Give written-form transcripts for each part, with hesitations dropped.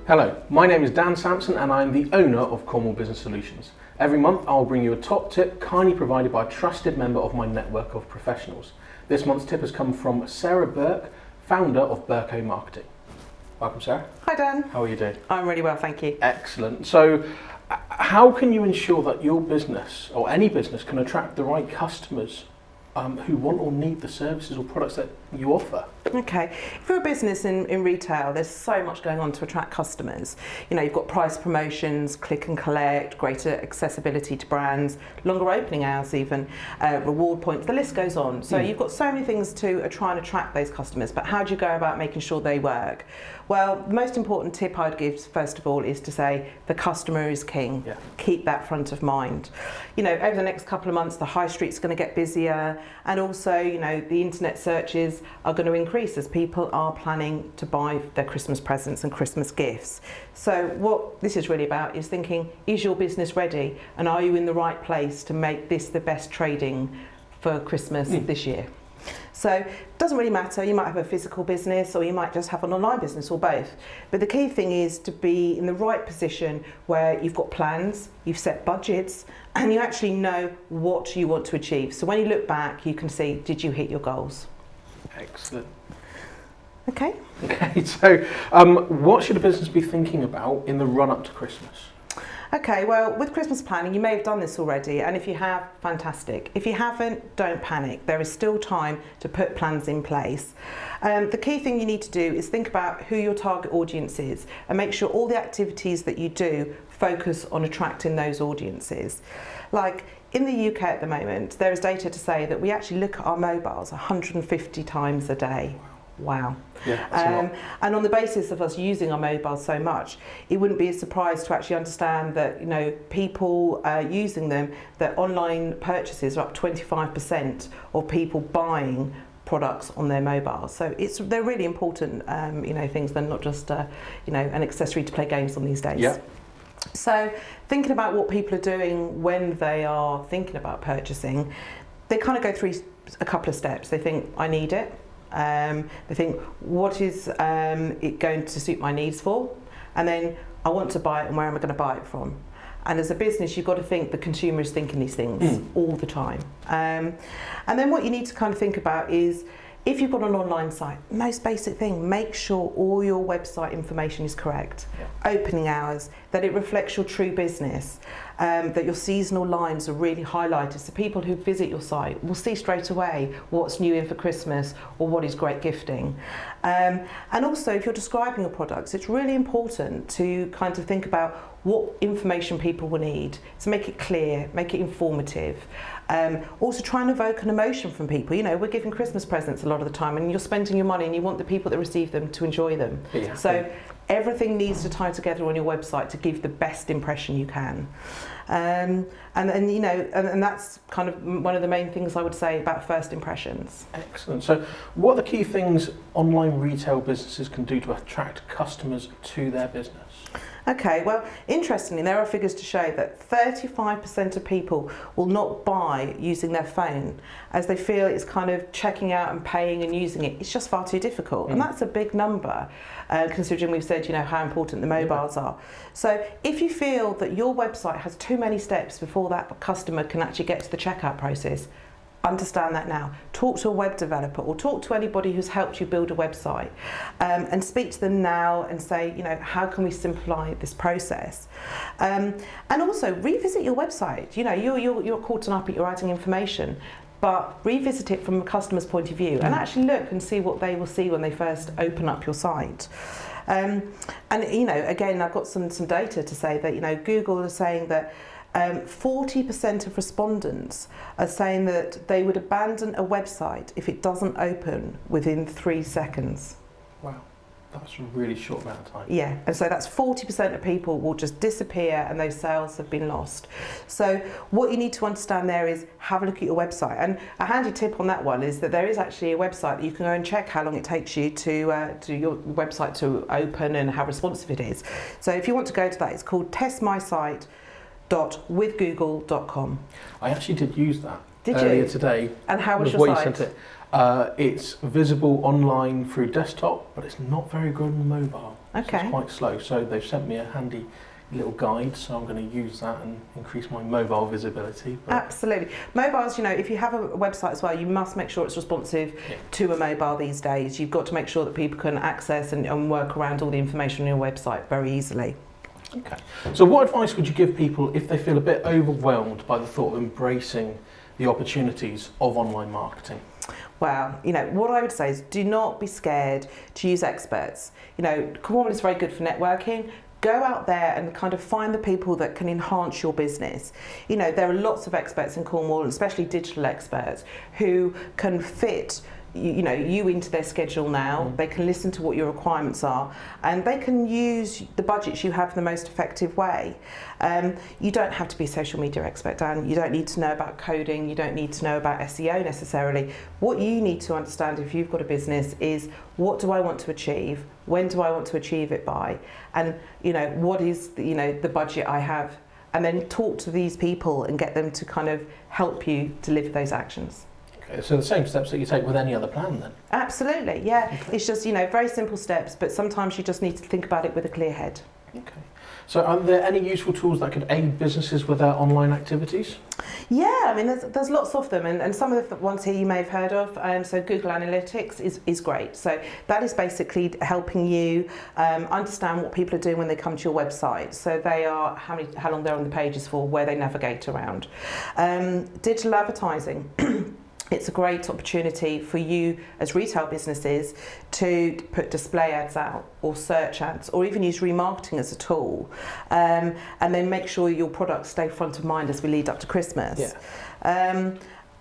Hello, my name is Dan Sampson and I'm the owner of Cornwall Business Solutions. Every month I'll bring you a top tip kindly provided by a trusted member of my network of professionals. This month's tip has come from Sarah Burke, founder of Burko Marketing. Welcome, Sarah. Hi, Dan. How are you doing? I'm really well, thank you. Excellent. So, how can you ensure that your business or any business can attract the right customers who want or need the services or products that you offer? Okay, if you're a business in retail, there's so much going on to attract customers. You know, you've got price promotions, click and collect, greater accessibility to brands, longer opening hours even, reward points, the list goes on. So you've got so many things to try and attract those customers, but how do you go about making sure they work? Well, the most important tip I'd give, first of all, is to say the customer is king. Yeah. Keep that front of mind. You know, over the next couple of months, the high street's going to get busier, and also, you know, the internet searches are going to increase as people are planning to buy their Christmas presents and Christmas gifts. So what this is really about is thinking, is your business ready, and are you in the right place to make this the best trading for Christmas this year? So it doesn't really matter, you might have a physical business or you might just have an online business or both. But the key thing is to be in the right position where you've got plans, you've set budgets, and you actually know what you want to achieve. So when you look back, you can see, did you hit your goals? Excellent. Okay. Okay, so what should a business be thinking about in the run-up to Christmas? Okay, well, with Christmas planning, you may have done this already, and if you have, fantastic. If you haven't, don't panic. There is still time to put plans in place. The key thing you need to do is think about who your target audience is and make sure all the activities that you do focus on attracting those audiences. Like in the UK at the moment, there is data to say that we actually look at our mobiles 150 times a day. Wow. Yeah, and on the basis of us using our mobiles so much, it wouldn't be a surprise to actually understand that, you know, people using them, that online purchases are up 25% of people buying products on their mobiles. So they're really important, you know, things. They're not just, you know, an accessory to play games on these days. Yeah. So thinking about what people are doing when they are thinking about purchasing, they kind of go through a couple of steps. They think, I need it. They think, what is it going to suit my needs for? And then, I want to buy it, and where am I going to buy it from? And as a business, you've got to think the consumer is thinking these things all the time. And then what you need to kind of think about is, if you've got an online site, most basic thing, make sure all your website information is correct. Yeah. Opening hours, that it reflects your true business, that your seasonal lines are really highlighted, so people who visit your site will see straight away what's new in for Christmas or what is great gifting. And also, if you're describing your products, it's really important to kind of think about what information people will need, to make it clear, make it informative. Also try and evoke an emotion from people. You know, we're giving Christmas presents a lot of the time, and you're spending your money and you want the people that receive them to enjoy them. Yeah. So everything needs to tie together on your website to give the best impression you can. And you know, and that's kind of one of the main things I would say about first impressions. Excellent. So what are the key things online retail businesses can do to attract customers to their business? Okay, well, interestingly, there are figures to show that 35% of people will not buy using their phone, as they feel it's kind of checking out and paying and using it. It's just far too difficult, and that's a big number, considering we've said, you know, how important the mobiles are. So if you feel that your website has too many steps before that customer can actually get to the checkout process, understand that now. Talk to a web developer or talk to anybody who's helped you build a website, and speak to them now and say, you know, how can we simplify this process? And also revisit your website. You know, you're caught up, you're adding information, but revisit it from a customer's point of view and actually look and see what they will see when they first open up your site. And you know, again, I've got some data to say that, you know, Google is saying that 40% of respondents are saying that they would abandon a website if it doesn't open within 3 seconds. Wow, that's a really short amount of time. Yeah, and so that's 40% of people will just disappear and those sales have been lost. So what you need to understand there is have a look at your website. And a handy tip on that one is that there is actually a website that you can go and check how long it takes you to your website to open and how responsive it is. So if you want to go to that, it's called testmysite.co.uk. www.withgoogle.com. I actually did use that Did earlier you? today. And how was with your what site? you sent it. It's visible online through desktop, but it's not very good on mobile. Okay. So it's quite slow. So they've sent me a handy little guide, so I'm going to use that and increase my mobile visibility. But Absolutely. Mobiles, if you have a website as well, you must make sure it's responsive to a mobile these days. You've got to make sure that people can access and work around all the information on your website very easily. Okay. So what advice would you give people if they feel a bit overwhelmed by the thought of embracing the opportunities of online marketing? Well, what I would say is do not be scared to use experts. Cornwall is very good for networking. Go out there and kind of find the people that can enhance your business. There are lots of experts in Cornwall, especially digital experts, who can fit you into their schedule now. They can listen to what your requirements are, and they can use the budgets you have in the most effective way. You don't have to be a social media expert, Dan. You don't need to know about coding. You don't need to know about SEO necessarily. What you need to understand if you've got a business is, what do I want to achieve? When do I want to achieve it by? And what is the budget I have? And then talk to these people and get them to kind of help you deliver those actions. Okay, so the same steps that you take with any other plan then? Absolutely, yeah. Okay. It's just, very simple steps, but sometimes you just need to think about it with a clear head. Okay. So are there any useful tools that could aid businesses with their online activities? Yeah, there's lots of them, and some of the ones here you may have heard of. So Google Analytics is great. So that is basically helping you understand what people are doing when they come to your website. So they are how long they're on the pages for, where they navigate around. Digital advertising. It's a great opportunity for you as retail businesses to put display ads out, or search ads, or even use remarketing as a tool, and then make sure your products stay front of mind as we lead up to Christmas. Yeah.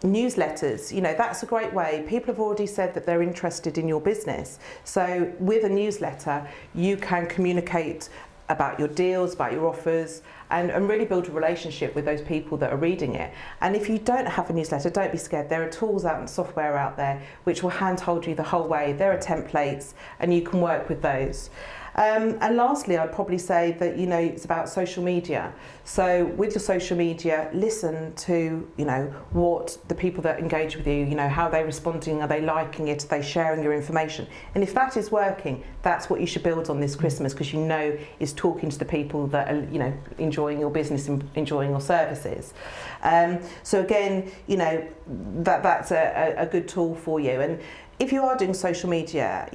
Newsletters, that's a great way. People have already said that they're interested in your business. So with a newsletter, you can communicate about your deals, about your offers, and really build a relationship with those people that are reading it. And if you don't have a newsletter, don't be scared. There are tools out and software out there which will handhold you the whole way. There are templates, and you can work with those. And lastly, I'd probably say that it's about social media. So with your social media, listen to what the people that engage with you, how they're responding, are they liking it, are they sharing your information? And if that is working, that's what you should build on this Christmas, because is talking to the people that are enjoying your business and enjoying your services. So again, that's a good tool for you. And if you are doing social media,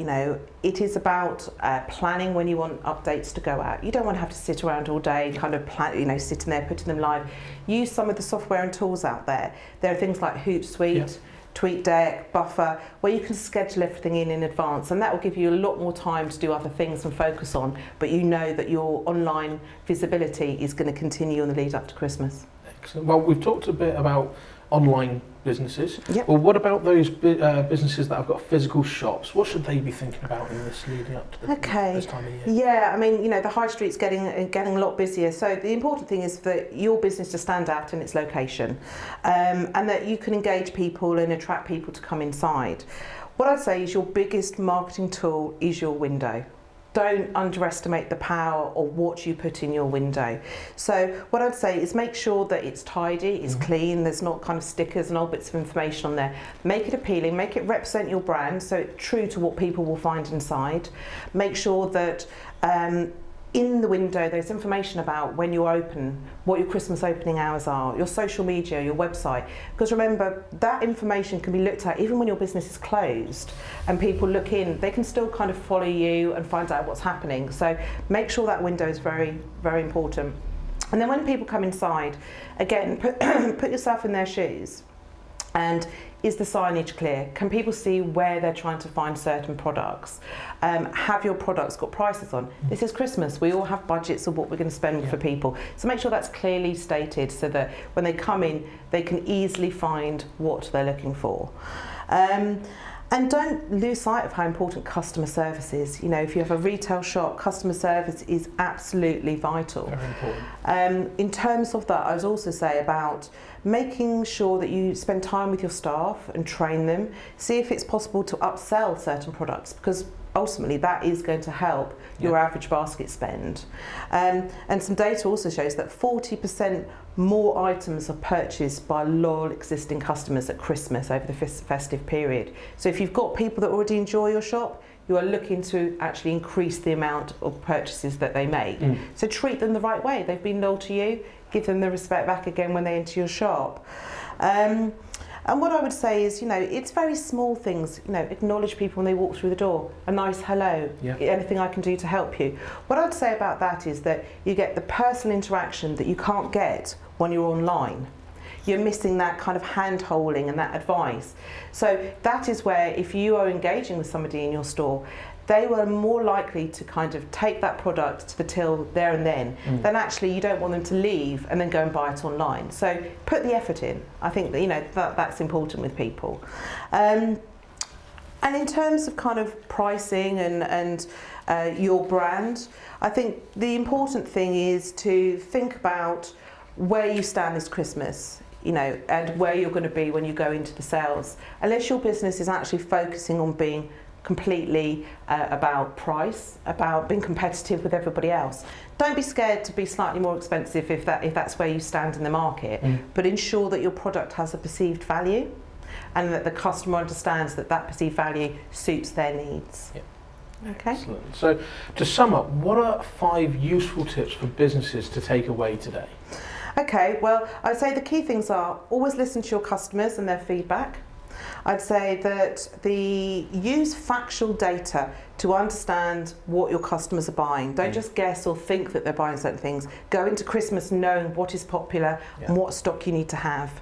it is about planning when you want updates to go out. You don't want to have to sit around all day, kind of plan, sitting there, putting them live. Use some of the software and tools out there. There are things like Hootsuite, TweetDeck, Buffer, where you can schedule everything in advance, and that will give you a lot more time to do other things and focus on, but that your online visibility is going to continue on the lead up to Christmas. Excellent. Well, we've talked a bit about online businesses. Yep. Well, what about those businesses that have got physical shops? What should they be thinking about in this leading up to this time of year? Yeah, the high street's getting a lot busier. So the important thing is for your business to stand out in its location, and that you can engage people and attract people to come inside. What I'd say is your biggest marketing tool is your window. Don't underestimate the power of what you put in your window. So what I'd say is make sure that it's tidy, it's clean, there's not kind of stickers and old bits of information on there. Make it appealing, make it represent your brand, so it's true to what people will find inside. Make sure that in the window there's information about when you're open, what your Christmas opening hours are, your social media, your website, because remember that information can be looked at even when your business is closed and people look in, they can still kind of follow you and find out what's happening. So make sure that window is very, very important. And then when people come inside, again, put yourself in their shoes. And is the signage clear? Can people see where they're trying to find certain products? Have your products got prices on? This is Christmas. We all have budgets of what we're going to spend for people. So make sure that's clearly stated so that when they come in, they can easily find what they're looking for. And don't lose sight of how important customer service is. If you have a retail shop, customer service is absolutely vital. Very important. In terms of that, I would also say about making sure that you spend time with your staff and train them, see if it's possible to upsell certain products, because ultimately that is going to help your average basket spend. And some data also shows that 40% more items are purchased by loyal existing customers at Christmas over the festive period. So if you've got people that already enjoy your shop, you are looking to actually increase the amount of purchases that they make. So treat them the right way. They've been loyal to you, give them the respect back again when they enter your shop. And what I would say is, it's very small things. Acknowledge people when they walk through the door. A nice hello. Anything I can do to help you. What I'd say about that is that you get the personal interaction that you can't get when you're online. You're missing that kind of hand-holding and that advice. So that is where, if you are engaging with somebody in your store, they were more likely to kind of take that product to the till there and then, than actually you don't want them to leave and then go and buy it online. So put the effort in. I think that, that's important with people. And in terms of kind of pricing and your brand, I think the important thing is to think about where you stand this Christmas, and where you're going to be when you go into the sales. Unless your business is actually focusing on being completely about price, about being competitive with everybody else. Don't be scared to be slightly more expensive if that's where you stand in the market, but ensure that your product has a perceived value and that the customer understands that that perceived value suits their needs. Okay. Excellent. So to sum up, what are 5 useful tips for businesses to take away today? Okay, well, I'd say the key things are always listen to your customers and their feedback. I'd say that use factual data to understand what your customers are buying. Don't just guess or think that they're buying certain things. Go into Christmas knowing what is popular and what stock you need to have.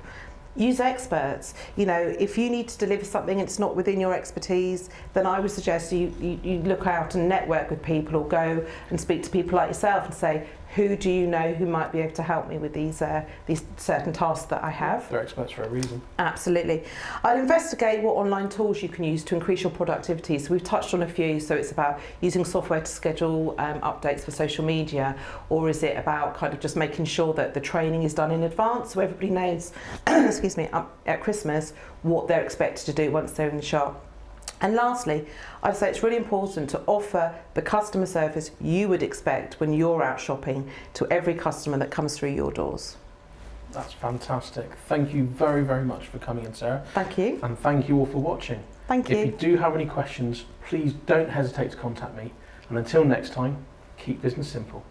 Use experts. If you need to deliver something and it's not within your expertise, then I would suggest you look out and network with people, or go and speak to people like yourself and say, who do you know who might be able to help me with these certain tasks that I have? They're experts for a reason. Absolutely. I'd investigate what online tools you can use to increase your productivity. So we've touched on a few. So it's about using software to schedule updates for social media, or is it about kind of just making sure that the training is done in advance so everybody knows, excuse me, at Christmas what they're expected to do once they're in the shop. And lastly, I'd say it's really important to offer the customer service you would expect when you're out shopping to every customer that comes through your doors. That's fantastic. Thank you very, very much for coming in, Sarah. Thank you. And thank you all for watching. Thank you. If you do have any questions, please don't hesitate to contact me. And until next time, keep business simple.